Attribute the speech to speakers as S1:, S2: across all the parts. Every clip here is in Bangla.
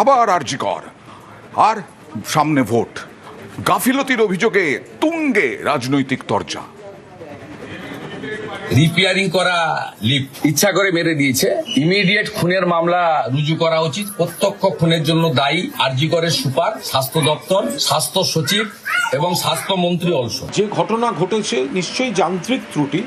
S1: আবার আরজি কর, আর সামনে ভোট। গাফিলতির অভিযোগে তুঙ্গে রাজনৈতিক তরজা।
S2: রিপেয়ারিং করা লিফট ইচ্ছা করে মেরে দিয়েছে। ইমিডিয়েট খুনের মামলা রুজু করা উচিত। প্রত্যক্ষ খুনের জন্য দায়ী আরজি করের সুপার, স্বাস্থ্য দপ্তর, স্বাস্থ্য সচিব এবং স্বাস্থ্যমন্ত্রী অলসো।
S3: যে ঘটনা ঘটেছে নিশ্চয়ই যান্ত্রিক ত্রুটি,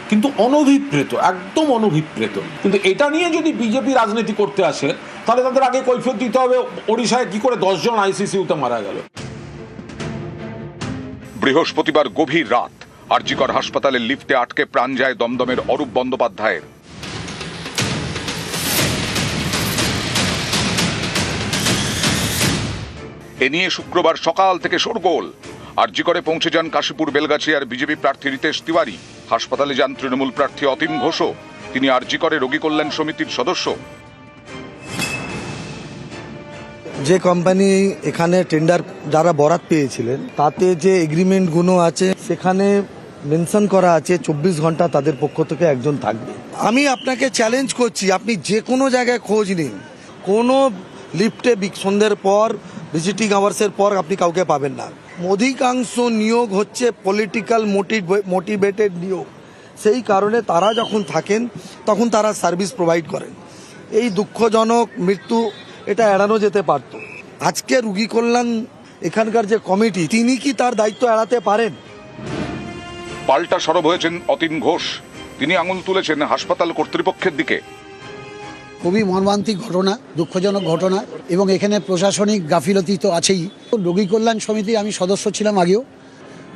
S3: কিন্তু অনভিপ্রেত, একদম অনভিপ্রেত। কিন্তু এটা নিয়ে যদি বিজেপি রাজনীতি করতে আসে তাহলে তাদের আগে কৈফিয়ত দিতে হবে ওড়িশায় কি করে 10 জন আইসিসিউতে মারা গেল।
S1: বৃহস্পতিবার গভীর রাত আরজি কর হাসপাতালের লিফটে আটকে প্রাণ যায় দমদমের অরূপ বন্দ্যোপাধ্যায়ের। এ নিয়ে শুক্রবার সকাল থেকে শোরগোল। আরজি করে পৌঁছে যান কাশীপুর বেলগাছিয়ার বিজেপি প্রার্থী রিতেশ তিওয়ারি। হাসপাতালে যান তৃণমূল প্রার্থী অতীন ঘোষও। তিনি আরজি করে রোগী কল্যাণ সমিতির সদস্য।
S4: যে কোম্পানি এখানে টেন্ডার যারা বরাত পেয়েছিলেন তাতে যে এগ্রিমেন্টগুলো আছে সেখানে মেনশন করা আছে 24 ঘন্টা তাদের পক্ষ থেকে একজন থাকবে। আমি আপনাকে চ্যালেঞ্জ করছি, আপনি যে কোনো জায়গায় খোঁজ নিন, কোনো লিফটে সন্ধ্যের পর ভিজিটিং আওয়ার্সের পর আপনি কাউকে পাবেন না। অধিকাংশ নিয়োগ হচ্ছে পলিটিক্যাল মোটিভেটেড নিয়োগ। সেই কারণে তারা যখন থাকেন তখন তারা সার্ভিস প্রোভাইড করেন। এই দুঃখজনক মৃত্যু এটা এড়ানো যেতে পারত। আজকে রোগী কল্যাণ এখানকার যে কমিটি, তিনি কি তার দায়িত্ব এড়াতে পারেন?
S1: পাল্টা সরব হয়েছেন অতীন ঘোষ। তিনি আঙুল তুলেছেন হাসপাতাল কর্তৃপক্ষের দিকে।
S5: খুবই মর্মান্তিক ঘটনা, দুঃখজনক ঘটনা, এবং এখানে প্রশাসনিক গাফিলতি তো আছেই। রোগী কল্যাণ সমিতি আমি সদস্য ছিলাম আগেও।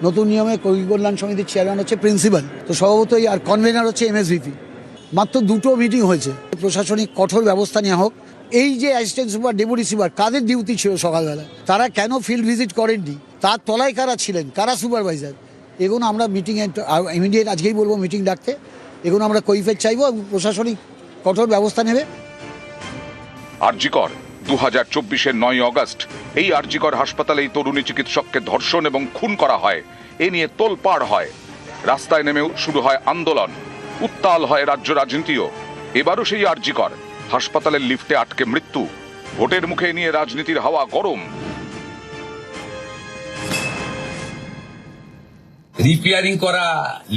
S5: নতুন নিয়মে রোগী কল্যাণ সমিতির চেয়ারম্যান হচ্ছে প্রিন্সিপাল, তো স্বভাবতই, আর কনভেনার হচ্ছে এমএসভিপি। মাত্র 2টো মিটিং হয়েছে। প্রশাসনিক কঠোর ব্যবস্থা নেওয়া হোক। এই যে অ্যাসিস্ট্যান্ট সুপার, ডেপুটি সুপার, কাদের ডিউটি ছিল সকালবেলা, তারা কেন ফিল্ড ভিজিট করেননি? তার তলায় কারা ছিলেন, কারা সুপারভাইজার? এগুলো আমরা মিটিংয়ে ইমিডিয়েট আজকেই বলবো মিটিং ডাকতে। এগুলো আমরা কৈফিয়ত চাইবো এবং প্রশাসনিক কঠোর ব্যবস্থা নেবে।
S1: আরজি কর 2024-এর 9 অগস্ট এই আরজি কর হাসপাতালে এই তরুণী চিকিৎসককে ধর্ষণ এবং খুন করা হয়। এ নিয়ে তোলপাড় হয়। রাস্তায় নেমেও শুরু হয় আন্দোলন। উত্তাল হয় রাজ্য রাজনীতিও। এবারও সেই আরজি কর হাসপাতালের লিফটে আটকে মৃত্যু। ভোটের মুখে নিয়ে রাজনীতির হাওয়া গরম।
S2: রিপেয়ারিং করা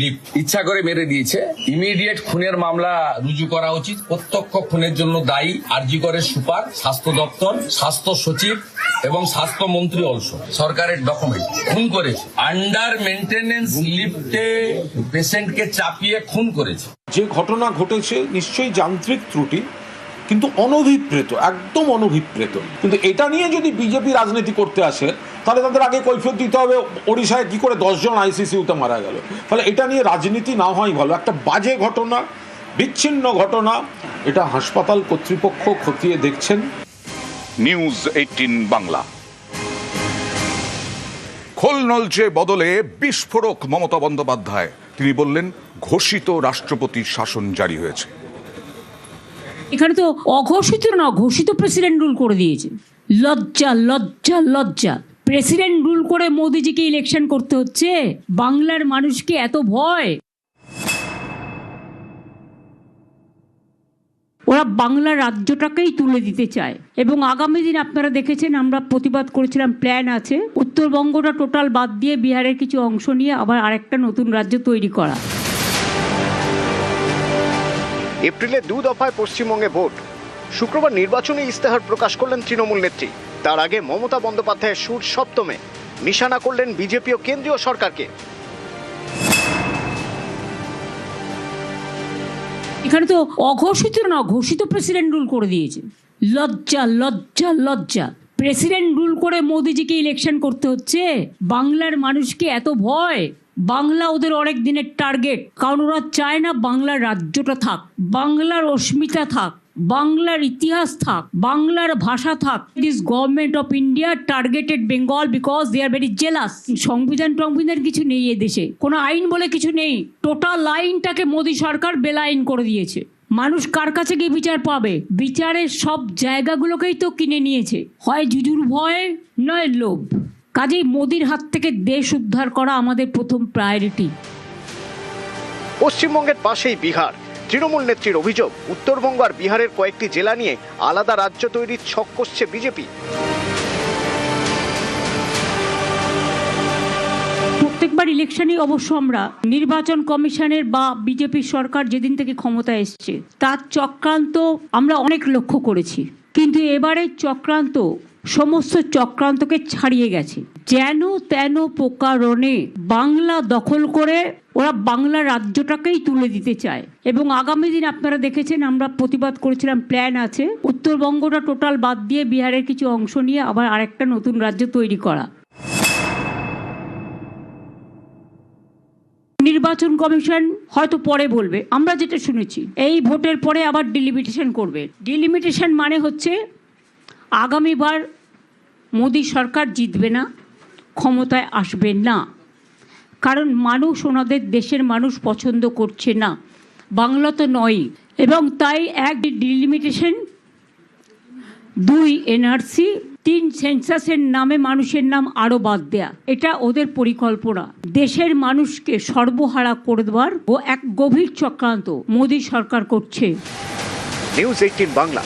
S2: লিফট ইচ্ছা করে মেরে দিয়েছে। ইমিডিয়েট খুনের মামলা রুজু করা উচিত। প্রত্যক্ষ খুনের জন্য দায়ী আরজি করের সুপার, স্বাস্থ্য দপ্তর, স্বাস্থ্য সচিব এবং স্বাস্থ্যমন্ত্রী অলসো। সরকারের ডকুমেন্ট খুন করেছে। আন্ডার মেইনটেনেন্স লিফটে পেশেন্টকে চাপিয়ে খুন করেছে।
S3: যে ঘটনা ঘটেছে নিশ্চয়ই যান্ত্রিক ত্রুটি, কিন্তু অনভিপ্রেত, একদম অনভিপ্রেত। কিন্তু এটা নিয়ে যদি বিজেপি রাজনীতি করতে আসে তাহলে তাদের আগে কৈফিয়ত দিতে হবে ওড়িশায় কি করে 10 জন আইসিসিউতে মারা গেল। তাহলে এটা নিয়ে রাজনীতি না হয় ভালো। একটা বাজে ঘটনা, বিচ্ছিন্ন ঘটনা, এটা হাসপাতাল কর্তৃপক্ষ খতিয়ে দেখছেন।
S1: নিউজ 18 বাংলা। খোল নলচে বদলে বিস্ফোরক মমতা বন্দ্যোপাধ্যায়। তিনি বললেন, ঘোষিত রাষ্ট্রপতির শাসন জারি হয়েছে।
S6: এখানে তো অঘোষিত না, ঘোষিত প্রেসিডেন্ট রুল করে দিয়েছে। লজ্জা লজ্জা লজ্জা। প্রেসিডেন্ট রুল করে মোদিজিকে ইলেকশন করতে হচ্ছে। বাংলার মানুষকে এত ভয়। ওরা বাংলা রাজ্যটাকেই তুলে দিতে চায়। এবং আগামী দিন আপনারা দেখেছেন, আমরা প্রতিবাদ করেছিলাম, প্ল্যান আছে উত্তরবঙ্গটা টোটাল বাদ দিয়ে বিহারের কিছু অংশ নিয়ে আবার আরেকটা নতুন রাজ্য তৈরি করা।
S7: এপ্রিলে 2 দফায় পশ্চিমবঙ্গে ভোট। শুক্রবার নির্বাচনী ইস্তেহার প্রকাশ করলেন তৃণমূল নেত্রী। তার আগে মমতা বন্দ্যোপাধ্যায়ের সুর সপ্তমে নিশানা করলেন বিজেপি ও কেন্দ্রীয় সরকারকে।
S6: এখানে তো অঘোষিত না, ঘোষিত প্রেসিডেন্ট রুল করে দিয়েছে। লজ্জা লজ্জা লজ্জা। প্রেসিডেন্ট রুল করে মোদিজিকে ইলেকশন করতে হচ্ছে। বাংলার মানুষকে এত ভয়। বাংলা ওদের অনেক দিনের টার্গেট, কারণ ওরা চায় না বাংলার রাজ্যটা থাক, বাংলার অস্মিতা থাক, বাংলার ইতিহাস থাক, বাংলার ভাষা থাক। This government of India targeted Bengal because they are very jealous. সংবিধান কিছু নেই এদেশে, কোনো আইন বলে কিছু নেই। টোটাল আইনটাকে মোদী সরকার বেলাইন করে দিয়েছে। মানুষ কার কাছে গিয়ে বিচার পাবে? বিচারের সব জায়গাগুলোকেই তো কিনে নিয়েছে, হয় জুজুর ভয় নয় লোভ। কাজেই মোদির হাত থেকে দেশ উদ্ধার করা আমাদের প্রথম প্রায়োরিটি।
S7: পশ্চিমবঙ্গের পাশেই বিহার। তৃণমূল নেত্রীর অভিযোগ, উত্তরবঙ্গ আর বিহারের কয়েকটি জেলা নিয়ে আলাদা রাজ্য তৈরির ছক কষছে বিজেপি।
S6: প্রত্যেকবার ইলেকশনে অবশ্য আমরা নির্বাচন কমিশনের বা বিজেপির সরকার যেদিন থেকে ক্ষমতায় এসছে তার চক্রান্ত আমরা অনেক লক্ষ্য করেছি, কিন্তু এবারে চক্রান্ত সমস্ত চক্রান্তকে ছাড়িয়ে গেছে। যেন তেন প্রকারণে বাংলা দখল করে ওরা বাংলা রাজ্যটাকেই তুলে দিতে চায় এবং আগামী দিন আপনারা দেখেছেন আমরা প্রতিবাদ করেছিলাম, প্ল্যান আছে উত্তরবঙ্গটা টোটাল বাদ দিয়ে বিহারের কিছু অংশ নিয়ে আবার আরেকটা নতুন রাজ্য তৈরি করা। নির্বাচন কমিশন হয়তো পরে বলবে, আমরা যেটা শুনেছি এই ভোটের পরে আবার ডিলিমিটেশন করবে। ডিলিমিটেশন মানে হচ্ছে আগামীবার মোদী সরকার জিতবে না, ক্ষমতায় আসবে না, কারণ মানুষ ওনাদের দেশের মানুষ পছন্দ করছে না, বাংলা তো নয়। এবং তাই এক ডিলিমিটেশন, 2 এনআরসি, 3 সেন্সাসের নামে মানুষের নাম আরো বাদ দেয়া, এটা ওদের পরিকল্পনা। দেশের মানুষকে সর্বহারা করে দেওয়ার ও এক গভীর চক্রান্ত মোদী সরকার করছে।
S7: নিউজ 18 বাংলা।